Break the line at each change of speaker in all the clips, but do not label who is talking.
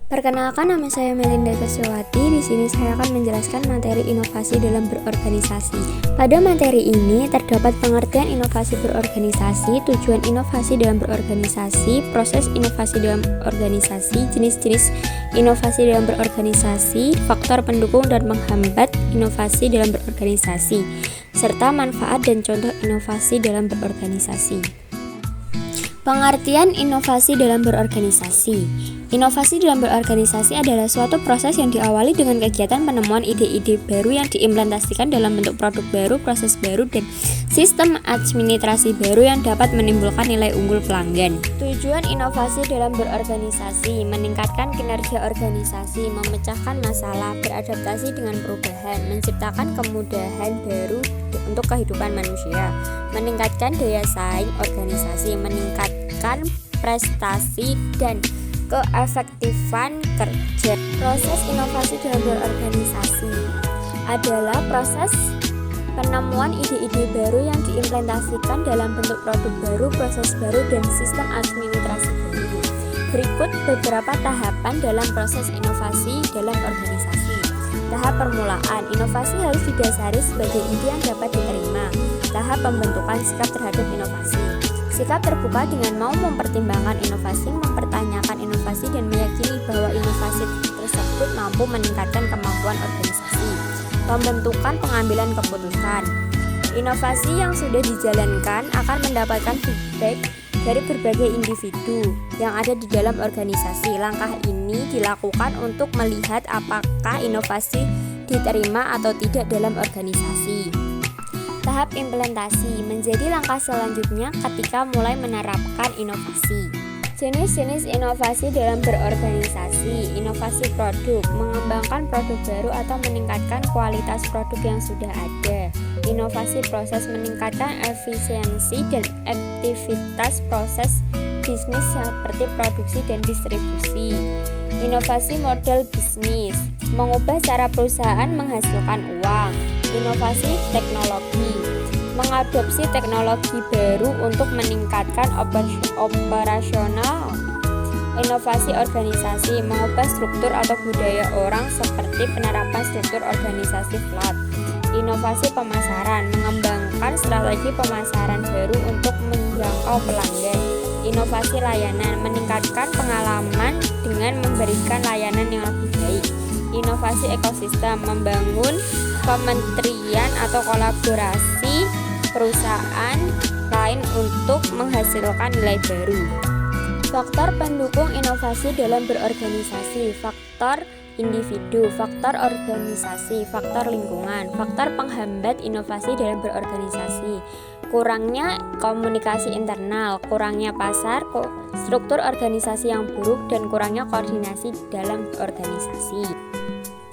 Perkenalkan, nama saya Melinda Keswati. Di sini saya akan menjelaskan materi inovasi dalam berorganisasi. Pada materi ini terdapat pengertian inovasi berorganisasi, tujuan inovasi dalam berorganisasi, proses inovasi dalam organisasi, jenis-jenis inovasi dalam berorganisasi, faktor pendukung dan menghambat inovasi dalam berorganisasi, serta manfaat dan contoh inovasi dalam berorganisasi. Pengertian inovasi dalam berorganisasi. Inovasi dalam berorganisasi adalah suatu proses yang diawali dengan kegiatan penemuan ide-ide baru yang diimplementasikan dalam bentuk produk baru, proses baru, dan sistem administrasi baru yang dapat menimbulkan nilai unggul pelanggan. Tujuan inovasi dalam berorganisasi: meningkatkan kinerja organisasi, memecahkan masalah, beradaptasi dengan perubahan, menciptakan kemudahan baru untuk kehidupan manusia, meningkatkan daya saing organisasi, meningkatkan prestasi dan keefektifan kerja. Proses inovasi dalam berorganisasi adalah proses penemuan ide-ide baru yang diimplementasikan dalam bentuk produk baru, proses baru, dan sistem administrasi baru. Berikut beberapa tahapan dalam proses inovasi dalam organisasi. Tahap permulaan: inovasi harus didasari sebagai ide yang dapat diterima. Tahap pembentukan sikap terhadap inovasi: sikap terbuka dengan mau mempertimbangkan inovasi, mempertanyakan inovasi, dan meyakini bahwa inovasi tersebut mampu meningkatkan kemampuan organisasi. Pembentukan pengambilan keputusan: inovasi yang sudah dijalankan akan mendapatkan feedback dari berbagai individu yang ada di dalam organisasi. Langkah ini dilakukan untuk melihat apakah inovasi diterima atau tidak dalam organisasi. Tahap implementasi menjadi langkah selanjutnya ketika mulai menerapkan inovasi. Jenis-jenis inovasi dalam berorganisasi: inovasi produk, mengembangkan produk baru atau meningkatkan kualitas produk yang sudah ada. Inovasi proses, meningkatkan efisiensi dan aktivitas proses bisnis seperti produksi dan distribusi. Inovasi model bisnis, mengubah cara perusahaan menghasilkan uang. Inovasi teknologi, mengadopsi teknologi baru untuk meningkatkan operasional. Inovasi organisasi, mengubah struktur atau budaya orang seperti penerapan struktur organisasi flat. Inovasi pemasaran, mengembangkan strategi pemasaran baru untuk menjangkau pelanggan. Inovasi layanan, meningkatkan pengalaman dengan memberikan layanan yang lebih baik. Inovasi ekosistem, membangun kementerian atau kolaborasi perusahaan lain untuk menghasilkan nilai baru. Faktor pendukung inovasi dalam berorganisasi: faktor individu, faktor organisasi, faktor lingkungan. Faktor penghambat inovasi dalam berorganisasi: kurangnya komunikasi internal, kurangnya pasar, struktur organisasi yang buruk, dan kurangnya koordinasi dalam organisasi.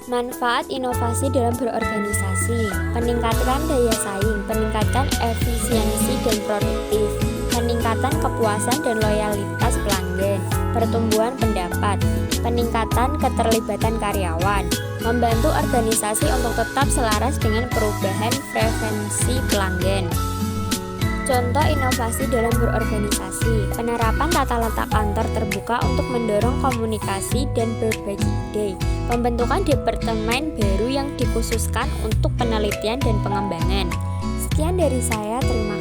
Manfaat inovasi dalam berorganisasi: peningkatan daya saing, peningkatan efisiensi dan produktif, peningkatan kepuasan dan loyalitas pelanggan, pertumbuhan pendapat, peningkatan keterlibatan karyawan, membantu organisasi untuk tetap selaras dengan perubahan preferensi pelanggan. Contoh inovasi dalam berorganisasi: penerapan tata letak kantor terbuka untuk mendorong komunikasi dan berbagi ide, pembentukan departemen baru yang dikhususkan untuk penelitian dan pengembangan. Sekian dari saya, terima kasih.